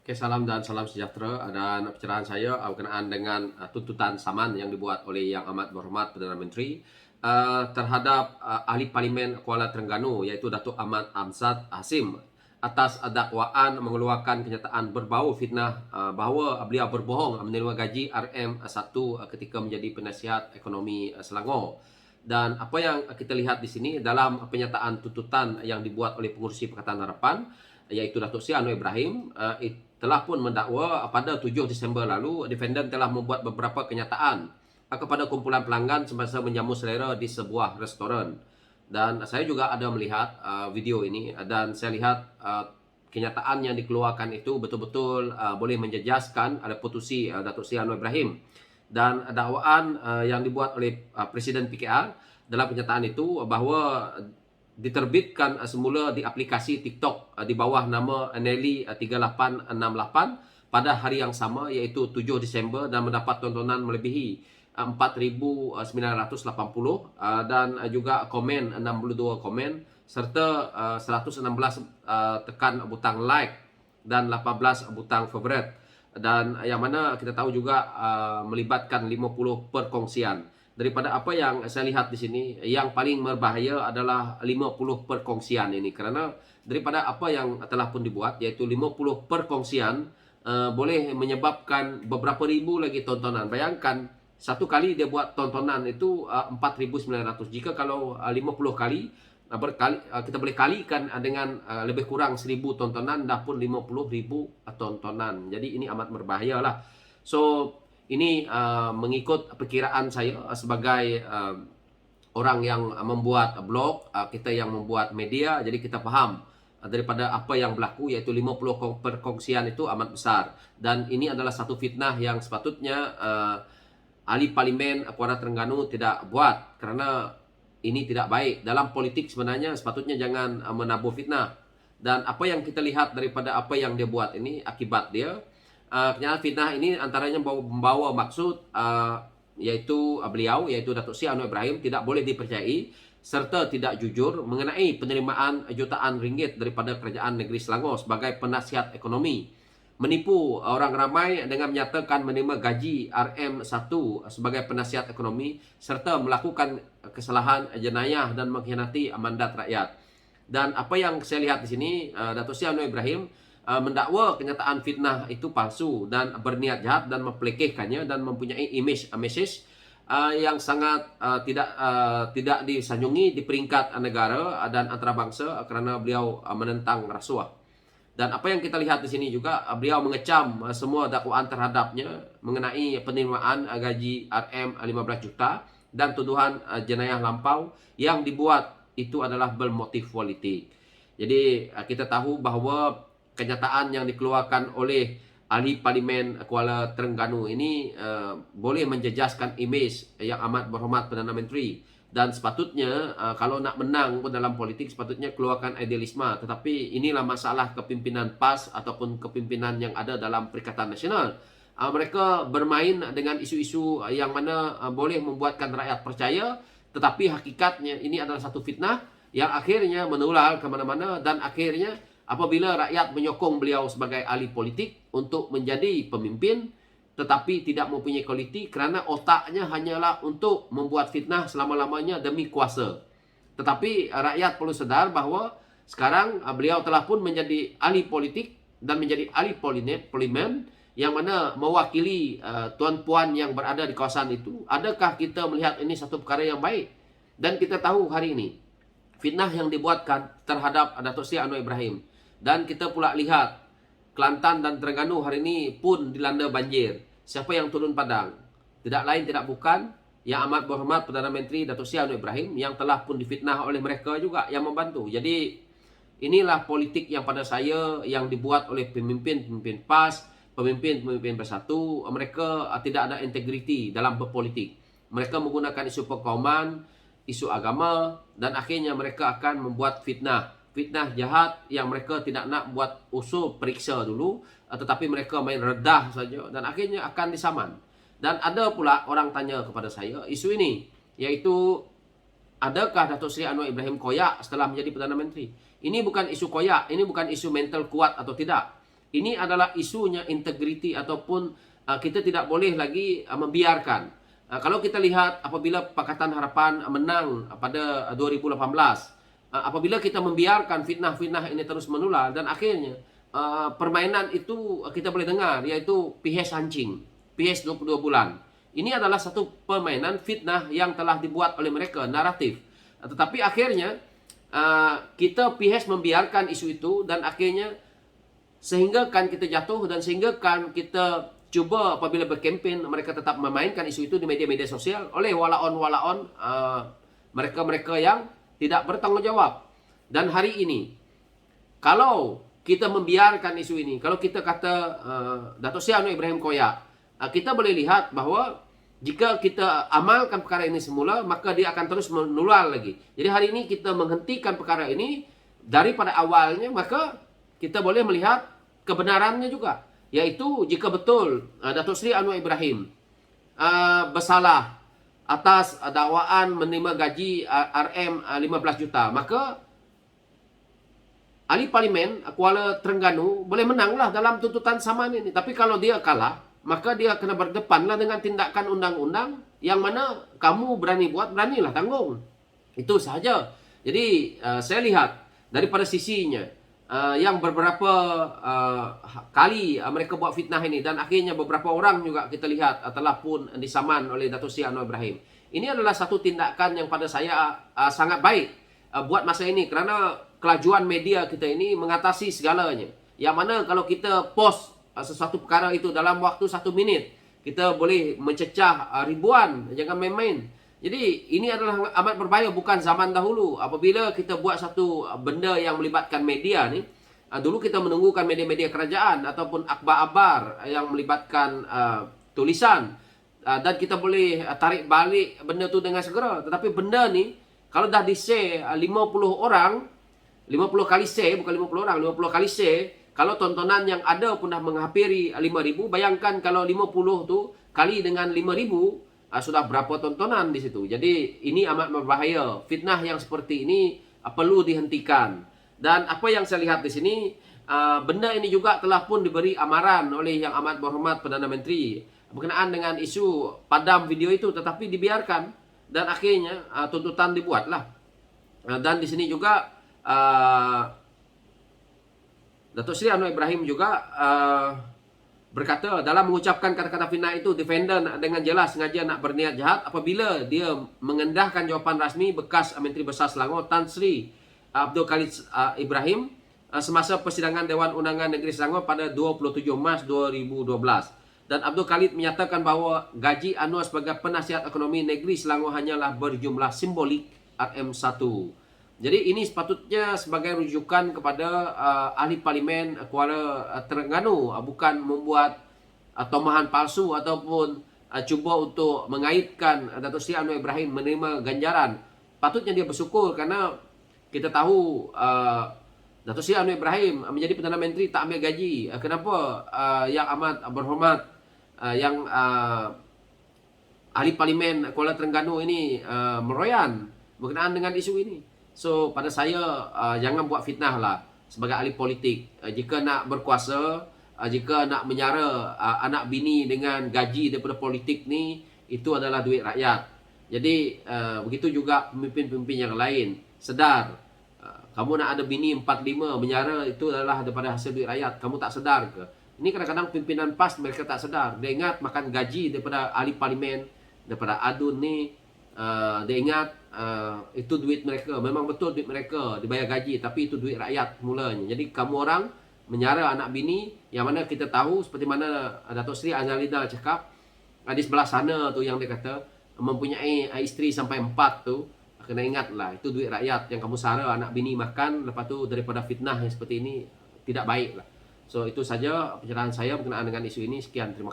Oke, salam dan salam sejahtera. Dan pencerahan saya berkenaan dengan tuntutan saman yang dibuat oleh Yang Amat Berhormat Perdana Menteri terhadap ahli Parlimen Kuala Terengganu iaitu Datuk Ahmad Amzad Hasim atas dakwaan mengeluarkan kenyataan berbau fitnah bahawa beliau berbohong menerima gaji RM1 ketika menjadi penasihat ekonomi Selangor. Dan apa yang kita lihat di sini dalam penyataan tuntutan yang dibuat oleh pengurusi Pakatan Harapan iaitu Datuk Seri Anwar Ibrahim telah pun mendakwa pada 7 Disember lalu defendant telah membuat beberapa kenyataan kepada kumpulan pelanggan semasa menjamu selera di sebuah restoran. Dan saya juga ada melihat video ini dan saya lihat kenyataan yang dikeluarkan itu betul-betul boleh menjejaskan ada putusi Datuk Seri Anwar Ibrahim. Dan dakwaan yang dibuat oleh Presiden PKR dalam kenyataan itu bahawa diterbitkan semula di aplikasi TikTok di bawah nama Nelly 3868 pada hari yang sama iaitu 7 Disember dan mendapat tontonan melebihi 4,980 dan juga komen 62 komen serta 116 tekan butang like dan 18 butang favorite, dan yang mana kita tahu juga melibatkan 50 perkongsian. Daripada apa yang saya lihat di sini, yang paling berbahaya adalah 50 perkongsian ini, kerana daripada apa yang telah pun dibuat iaitu 50 perkongsian boleh menyebabkan beberapa ribu lagi tontonan. Bayangkan satu kali dia buat tontonan itu 4.900. Jika kalau 50 kali kita boleh kalikan dengan lebih kurang 1.000 tontonan, dah pun 50.000 tontonan. Jadi ini amat berbahaya lah. So ini mengikut perkiraan saya sebagai orang yang membuat blog, kita yang membuat media, jadi kita faham daripada apa yang berlaku iaitu 50 perkongsian itu amat besar. Dan ini adalah satu fitnah yang sepatutnya ahli Parlimen Kuala Terengganu tidak buat, kerana ini tidak baik. Dalam politik sebenarnya sepatutnya jangan menabur fitnah. Dan apa yang kita lihat daripada apa yang dia buat ini, akibat dia kenyataan fitnah ini antaranya membawa maksud yaitu beliau, iaitu Datuk Seri Anwar Ibrahim tidak boleh dipercayai serta tidak jujur mengenai penerimaan jutaan ringgit daripada Kerajaan Negeri Selangor sebagai penasihat ekonomi, menipu orang ramai dengan menyatakan menerima gaji RM1 sebagai penasihat ekonomi serta melakukan kesalahan jenayah dan mengkhianati mandat rakyat. Dan apa yang saya lihat di sini, Datuk Seri Anwar Ibrahim mendakwa kenyataan fitnah itu palsu dan berniat jahat dan mempelekehkannya dan mempunyai message yang sangat tidak disanjungi di peringkat negara dan antarabangsa kerana beliau menentang rasuah. Dan apa yang kita lihat di sini juga, beliau mengecam semua dakwaan terhadapnya mengenai penerimaan gaji RM15 juta dan tuduhan jenayah lampau yang dibuat itu adalah bermotif politik. Jadi kita tahu bahawa kenyataan yang dikeluarkan oleh ahli Parlimen Kuala Terengganu ini boleh menjejaskan imej yang amat berhormat Perdana Menteri. Dan sepatutnya kalau nak menang pun dalam politik sepatutnya keluarkan idealisme. Tetapi inilah masalah kepimpinan PAS ataupun kepimpinan yang ada dalam Perikatan Nasional. Mereka bermain dengan isu-isu yang mana boleh membuatkan rakyat percaya, tetapi hakikatnya ini adalah satu fitnah yang akhirnya menular ke mana-mana, dan akhirnya apabila rakyat menyokong beliau sebagai ahli politik untuk menjadi pemimpin tetapi tidak mempunyai kualiti kerana otaknya hanyalah untuk membuat fitnah selama-lamanya demi kuasa. Tetapi rakyat perlu sedar bahawa sekarang beliau telah pun menjadi ahli politik dan menjadi ahli parlimen yang mana mewakili tuan-puan yang berada di kawasan itu. Adakah kita melihat ini satu perkara yang baik? Dan kita tahu hari ini fitnah yang dibuatkan terhadap Datuk Seri Anwar Ibrahim. Dan kita pula lihat Kelantan dan Terengganu hari ini pun dilanda banjir. Siapa yang turun padang? Tidak lain tidak bukan Yang Amat Berhormat Perdana Menteri Datuk Seri Anwar Ibrahim yang telah pun difitnah oleh mereka juga yang membantu. Jadi inilah politik yang pada saya yang dibuat oleh pemimpin-pemimpin PAS, pemimpin-pemimpin bersatu. Mereka tidak ada integriti dalam berpolitik. Mereka menggunakan isu perkauman, isu agama, dan akhirnya mereka akan membuat fitnah jahat yang mereka tidak nak buat usul periksa dulu, tetapi mereka main redah saja dan akhirnya akan disaman. Dan ada pula orang tanya kepada saya isu ini, iaitu adakah Datuk Seri Anwar Ibrahim koyak setelah menjadi Perdana Menteri? Ini bukan isu koyak, ini bukan isu mental kuat atau tidak. Ini adalah isunya integriti ataupun kita tidak boleh lagi membiarkan. Kalau kita lihat apabila Pakatan Harapan menang pada 2018, apabila kita membiarkan fitnah-fitnah ini terus menular dan akhirnya permainan itu kita boleh dengar, yaitu PH hancing, PH 22 bulan. Ini adalah satu permainan fitnah yang telah dibuat oleh mereka, naratif. Tetapi akhirnya kita PH membiarkan isu itu dan akhirnya sehingga kan kita jatuh dan sehingga kan kita cuba apabila berkempen mereka tetap memainkan isu itu di media-media sosial oleh walaon-walaon mereka-mereka yang tidak bertanggung jawab. Dan hari ini kalau kita membiarkan isu ini, kalau kita kata Datuk Seri Anwar Ibrahim koyak, kita boleh lihat bahwa jika kita amalkan perkara ini semula, maka dia akan terus menular lagi. Jadi hari ini kita menghentikan perkara ini daripada awalnya, maka kita boleh melihat kebenarannya juga, yaitu jika betul Datuk Seri Anwar Ibrahim bersalah atas dakwaan menerima gaji RM 15 juta, maka ahli parlimen Kuala Terengganu boleh menanglah dalam tuntutan saman ini. Tapi kalau dia kalah, maka dia kena berdepanlah dengan tindakan undang-undang yang mana kamu berani buat, beranilah tanggung. Itu sahaja. Jadi saya lihat daripada sisinya yang beberapa kali mereka buat fitnah ini dan akhirnya beberapa orang juga kita lihat telah pun disaman oleh Datuk Seri Anwar Ibrahim. Ini adalah satu tindakan yang pada saya sangat baik buat masa ini, kerana kelajuan media kita ini mengatasi segalanya. Yang mana kalau kita post sesuatu perkara itu dalam waktu 1 minit, kita boleh mencecah ribuan, jangan main-main. Jadi ini adalah amat berbahaya, bukan zaman dahulu. Apabila kita buat satu benda yang melibatkan media ni, dulu kita menunggukan media-media kerajaan ataupun akhbar-akhbar yang melibatkan tulisan, dan kita boleh tarik balik benda tu dengan segera. Tetapi benda ni kalau dah di-share 50 orang, 50 kali share, bukan 50 orang, 50 kali share, kalau tontonan yang ada pun dah menghampiri 5,000, bayangkan kalau 50 tu kali dengan 5,000, sudah berapa tontonan di situ. Jadi ini amat berbahaya. Fitnah yang seperti ini perlu dihentikan. Dan apa yang saya lihat di sini, benda ini juga telah pun diberi amaran oleh Yang Amat Berhormat Perdana Menteri berkenaan dengan isu padam video itu, tetapi dibiarkan dan akhirnya tuntutan dibuatlah. Dan di sini juga Datuk Seri Anwar Ibrahim juga berkata dalam mengucapkan kata-kata fitnah itu, defender dengan jelas sengaja nak berniat jahat apabila dia mengendahkan jawapan rasmi bekas Menteri Besar Selangor Tan Sri Abdul Khalid Ibrahim semasa persidangan Dewan Undangan Negeri Selangor pada 27 Mac 2012. Dan Abdul Khalid menyatakan bahawa gaji Anwar sebagai penasihat ekonomi negeri Selangor hanyalah berjumlah simbolik RM1. Jadi ini sepatutnya sebagai rujukan kepada ahli parlimen Kuala Terengganu, bukan membuat tomahan palsu ataupun cuba untuk mengaitkan Datuk Seri Anwar Ibrahim menerima ganjaran. Patutnya dia bersyukur kerana kita tahu Datuk Seri Anwar Ibrahim menjadi Perdana Menteri tak ambil gaji. Kenapa Yang Amat Berhormat yang ahli parlimen Kuala Terengganu ini meroyan berkenaan dengan isu ini? So pada saya jangan buat fitnah lah sebagai ahli politik. Jika nak berkuasa, jika nak menyara anak bini dengan gaji daripada politik ni, itu adalah duit rakyat. Jadi begitu juga pemimpin-pemimpin yang lain. Sedar, kamu nak ada bini 4-5 menyara, itu adalah daripada hasil duit rakyat. Kamu tak sedar ke? Ini kadang-kadang pimpinan PAS mereka tak sedar. Dia ingat makan gaji daripada ahli parlimen, daripada adun ni. Dia ingat itu duit mereka. Memang betul duit mereka dibayar gaji, tapi itu duit rakyat mulanya. Jadi kamu orang menyara anak bini, yang mana kita tahu seperti mana Datuk Seri Azalida cakap di sebelah sana tu, yang dia kata mempunyai isteri sampai 4 tu, kena ingatlah itu duit rakyat yang kamu sara anak bini makan. Lepas tu daripada fitnah yang seperti ini tidak baik lah. So itu saja pencerahan saya berkenaan dengan isu ini. Sekian, terima kasih.